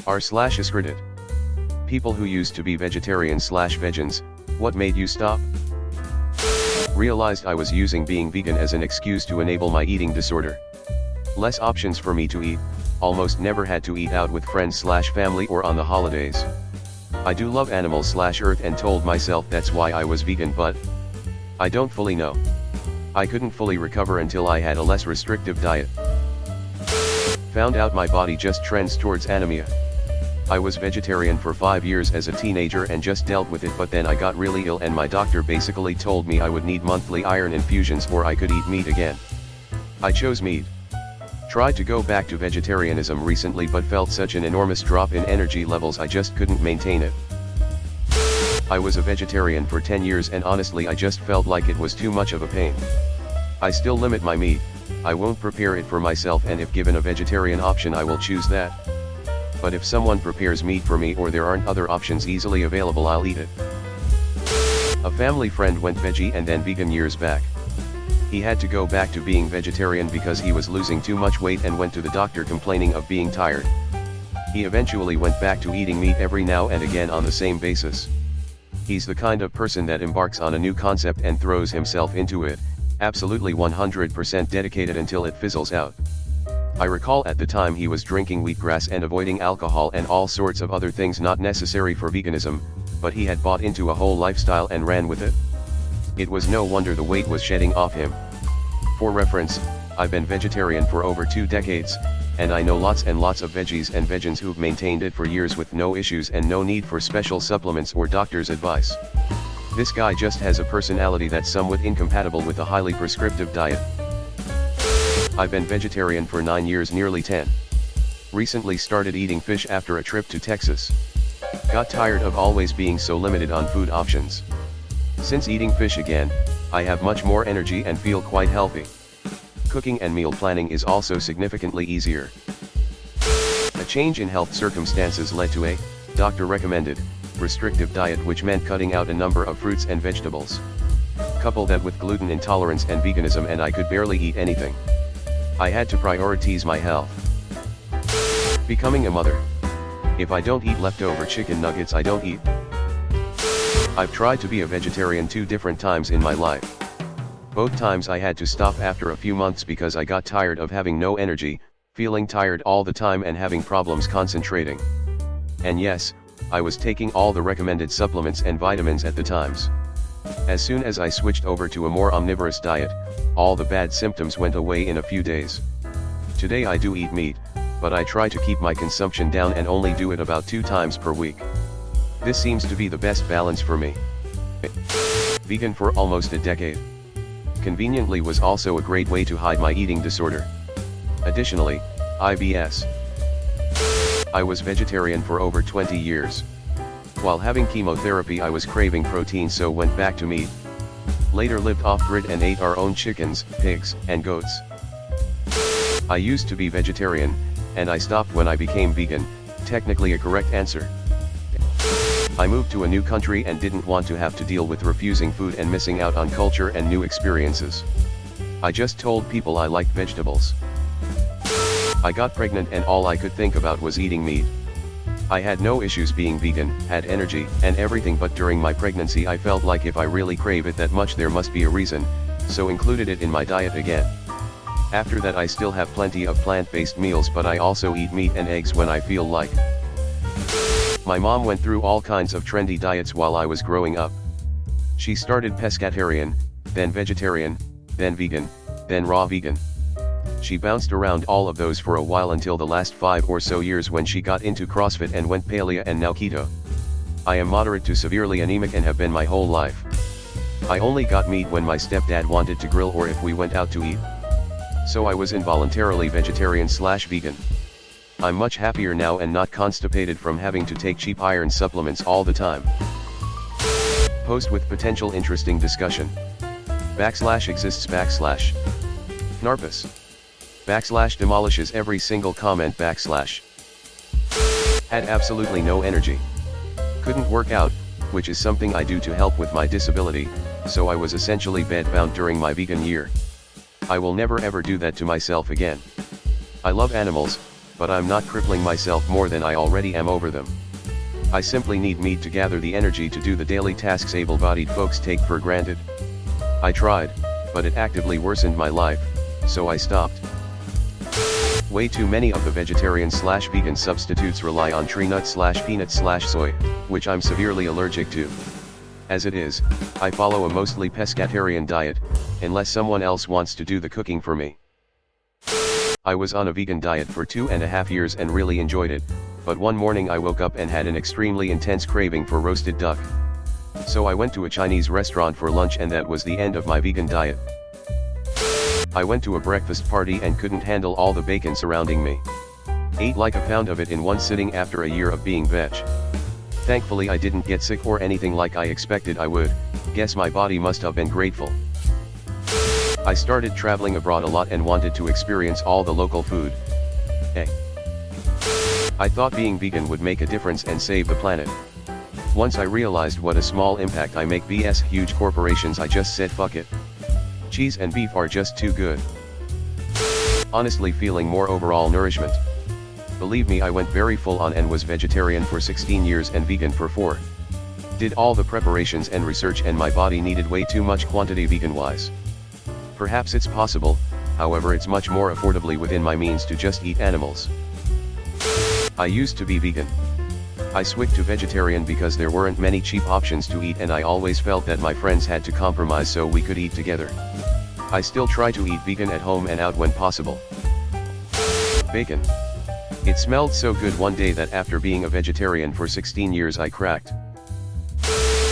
r/askreddit. People who used to be vegetarian/vegans, what made you stop? Realized I was using being vegan as an excuse to enable my eating disorder. Less options for me to eat, almost never had to eat out with friends/family or on the holidays. I do love animals/earth and told myself that's why I was vegan, but I don't fully know. I couldn't fully recover until I had a less restrictive diet. Found out my body just trends towards anemia. I was vegetarian for 5 years as a teenager and just dealt with it, but then I got really ill and my doctor basically told me I would need monthly iron infusions or I could eat meat again. I chose meat. Tried to go back to vegetarianism recently but felt such an enormous drop in energy levels I just couldn't maintain it. I was a vegetarian for 10 years and honestly I just felt like it was too much of a pain. I still limit my meat, I won't prepare it for myself, and if given a vegetarian option I will choose that. But if someone prepares meat for me or there aren't other options easily available, I'll eat it. A family friend went veggie and then vegan years back. He had to go back to being vegetarian because he was losing too much weight and went to the doctor complaining of being tired. He eventually went back to eating meat every now and again on the same basis. He's the kind of person that embarks on a new concept and throws himself into it, absolutely 100% dedicated until it fizzles out. I recall at the time he was drinking wheatgrass and avoiding alcohol and all sorts of other things not necessary for veganism, but he had bought into a whole lifestyle and ran with it. It was no wonder the weight was shedding off him. For reference, I've been vegetarian for over 2 decades, and I know lots and lots of veggies and vegans who've maintained it for years with no issues and no need for special supplements or doctor's advice. This guy just has a personality that's somewhat incompatible with a highly prescriptive diet. I've been vegetarian for 9 years, nearly 10. Recently started eating fish after a trip to Texas. Got tired of always being so limited on food options. Since eating fish again, I have much more energy and feel quite healthy. Cooking and meal planning is also significantly easier. A change in health circumstances led to a doctor-recommended restrictive diet, which meant cutting out a number of fruits and vegetables. Couple that with gluten intolerance and veganism and I could barely eat anything. I had to prioritize my health. Becoming a mother. If I don't eat leftover chicken nuggets, I don't eat. I've tried to be a vegetarian 2 different times in my life. Both times I had to stop after a few months because I got tired of having no energy, feeling tired all the time and having problems concentrating. And yes, I was taking all the recommended supplements and vitamins at the times. As soon as I switched over to a more omnivorous diet, all the bad symptoms went away in a few days. Today I do eat meat, but I try to keep my consumption down and only do it about 2 times per week. This seems to be the best balance for me. Vegan for almost a decade. Conveniently was also a great way to hide my eating disorder. Additionally, IBS. I was vegetarian for over 20 years. While having chemotherapy I was craving protein, so went back to meat. Later lived off-grid and ate our own chickens, pigs, and goats. I used to be vegetarian, and I stopped when I became vegan, technically a correct answer. I moved to a new country and didn't want to have to deal with refusing food and missing out on culture and new experiences. I just told people I liked vegetables. I got pregnant and all I could think about was eating meat. I had no issues being vegan, had energy and everything, but during my pregnancy I felt like if I really crave it that much there must be a reason, so included it in my diet again. After that I still have plenty of plant-based meals, but I also eat meat and eggs when I feel like. My mom went through all kinds of trendy diets while I was growing up. She started pescatarian, then vegetarian, then vegan, then raw vegan. She bounced around all of those for a while until the last 5 or so years when she got into CrossFit and went paleo and now keto. I am moderate to severely anemic and have been my whole life. I only got meat when my stepdad wanted to grill or if we went out to eat. So I was involuntarily vegetarian/vegan. I'm much happier now and not constipated from having to take cheap iron supplements all the time. Post with potential interesting discussion. /exists / Narpus. / demolishes every single comment / Had absolutely no energy. Couldn't work out, which is something I do to help with my disability, so I was essentially bedbound during my vegan year. I will never ever do that to myself again. I love animals, but I'm not crippling myself more than I already am over them. I simply need meat to gather the energy to do the daily tasks able-bodied folks take for granted. I tried, but it actively worsened my life, so I stopped. Way too many of the vegetarian/vegan substitutes rely on tree nut/peanut/soy, which I'm severely allergic to. As it is, I follow a mostly pescatarian diet, unless someone else wants to do the cooking for me. I was on a vegan diet for 2.5 years and really enjoyed it, but one morning I woke up and had an extremely intense craving for roasted duck. So I went to a Chinese restaurant for lunch, and that was the end of my vegan diet. I went to a breakfast party and couldn't handle all the bacon surrounding me. Ate like a pound of it in one sitting after a year of being veg. Thankfully I didn't get sick or anything like I expected I would. Guess my body must have been grateful. I started traveling abroad a lot and wanted to experience all the local food. I thought being vegan would make a difference and save the planet. Once I realized what a small impact I make vs huge corporations, I just said fuck it. Cheese and beef are just too good. Honestly feeling more overall nourishment. Believe me, I went very full on and was vegetarian for 16 years and vegan for 4. Did all the preparations and research, and my body needed way too much quantity vegan wise. Perhaps it's possible, however it's much more affordably within my means to just eat animals. I used to be vegan. I switched to vegetarian because there weren't many cheap options to eat, and I always felt that my friends had to compromise so we could eat together. I still try to eat vegan at home and out when possible. Bacon. It smelled so good one day that after being a vegetarian for 16 years I cracked.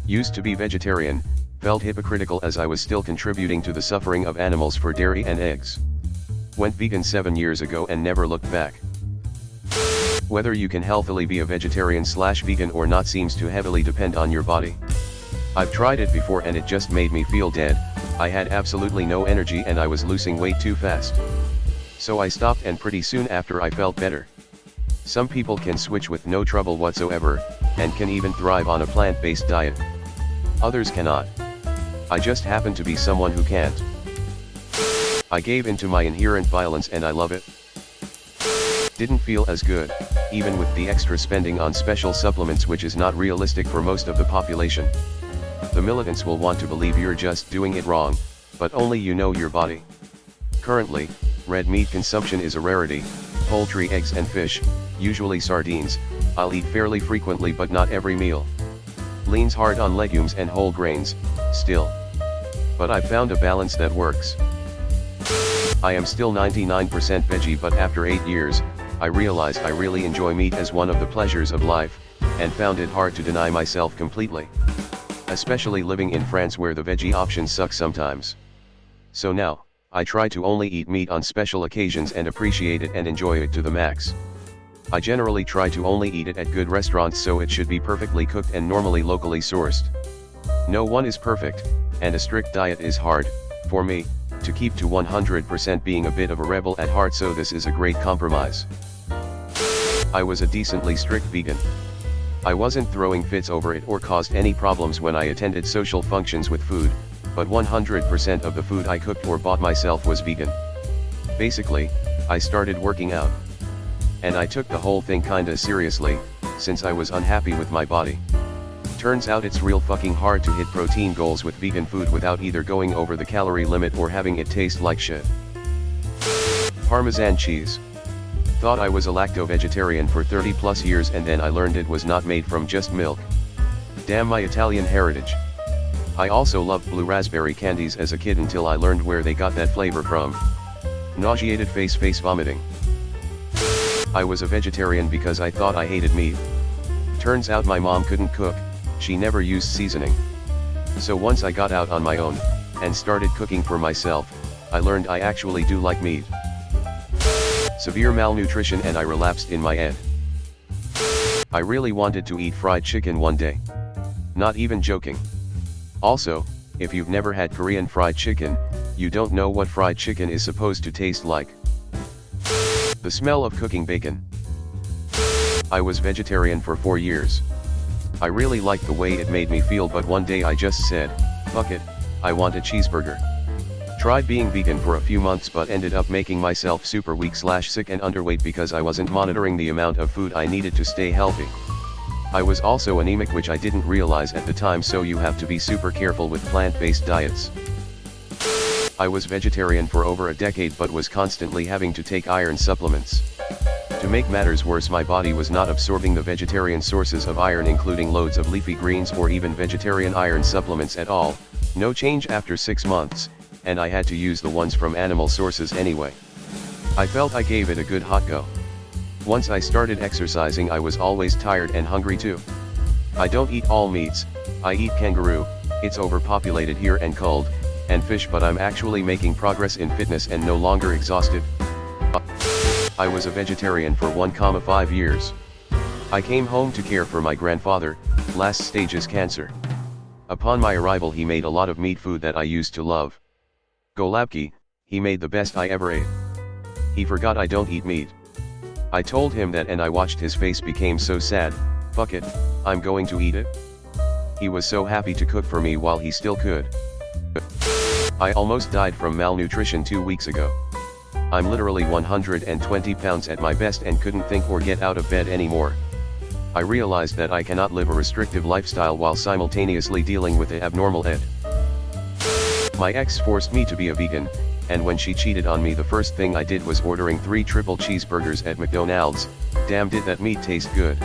Used to be vegetarian, felt hypocritical as I was still contributing to the suffering of animals for dairy and eggs. Went vegan 7 years ago and never looked back. Whether you can healthily be a vegetarian/vegan or not seems to heavily depend on your body. I've tried it before and it just made me feel dead. I had absolutely no energy and I was losing weight too fast. So I stopped, and pretty soon after I felt better. Some people can switch with no trouble whatsoever, and can even thrive on a plant-based diet. Others cannot. I just happen to be someone who can't. I gave into my inherent violence and I love it. Didn't feel as good, even with the extra spending on special supplements, which is not realistic for most of the population. The militants will want to believe you're just doing it wrong, but only you know your body. Currently, red meat consumption is a rarity. Poultry, eggs and fish, usually sardines, I'll eat fairly frequently but not every meal. Leans hard on legumes and whole grains, still. But I've found a balance that works. I am still 99% veggie, but after 8 years, I realized I really enjoy meat as one of the pleasures of life, and found it hard to deny myself completely. Especially living in France where the veggie options suck sometimes. So now, I try to only eat meat on special occasions and appreciate it and enjoy it to the max. I generally try to only eat it at good restaurants, so it should be perfectly cooked and normally locally sourced. No one is perfect, and a strict diet is hard, for me, to keep to 100%, being a bit of a rebel at heart, so this is a great compromise. I was a decently strict vegan. I wasn't throwing fits over it or caused any problems when I attended social functions with food, but 100% of the food I cooked or bought myself was vegan. Basically, I started working out. And I took the whole thing kinda seriously, since I was unhappy with my body. Turns out it's real fucking hard to hit protein goals with vegan food without either going over the calorie limit or having it taste like shit. Parmesan cheese. Thought I was a lacto-vegetarian for 30 plus years, and then I learned it was not made from just milk. Damn my Italian heritage. I also loved blue raspberry candies as a kid until I learned where they got that flavor from. Nauseated face vomiting. I was a vegetarian because I thought I hated meat. Turns out my mom couldn't cook, she never used seasoning. So once I got out on my own, and started cooking for myself, I learned I actually do like meat. Severe malnutrition and I relapsed in my ed. I really wanted to eat fried chicken one day. Not even joking. Also, if you've never had Korean fried chicken, you don't know what fried chicken is supposed to taste like. The smell of cooking bacon. I was vegetarian for 4 years. I really liked the way it made me feel, but one day I just said, fuck it, I want a cheeseburger. Tried being vegan for a few months but ended up making myself super weak / sick and underweight because I wasn't monitoring the amount of food I needed to stay healthy. I was also anemic, which I didn't realize at the time, so you have to be super careful with plant-based diets. I was vegetarian for over a decade but was constantly having to take iron supplements. To make matters worse, my body was not absorbing the vegetarian sources of iron, including loads of leafy greens or even vegetarian iron supplements at all. No change after 6 months, and I had to use the ones from animal sources anyway. I felt I gave it a good hot go. Once I started exercising, I was always tired and hungry too. I don't eat all meats, I eat kangaroo, it's overpopulated here, and cold, and fish, but I'm actually making progress in fitness and no longer exhausted. I was a vegetarian for 1.5 years. I came home to care for my grandfather, last stages cancer. Upon my arrival, he made a lot of meat food that I used to love. Golabki, he made the best I ever ate. He forgot I don't eat meat. I told him that and I watched his face became so sad. Fuck it, I'm going to eat it. He was so happy to cook for me while he still could. I almost died from malnutrition 2 weeks ago. I'm literally 120 pounds at my best and couldn't think or get out of bed anymore. I realized that I cannot live a restrictive lifestyle while simultaneously dealing with the abnormal ed. My ex forced me to be a vegan, and when she cheated on me, the first thing I did was ordering 3 triple cheeseburgers at McDonald's. Damn, did that meat taste good.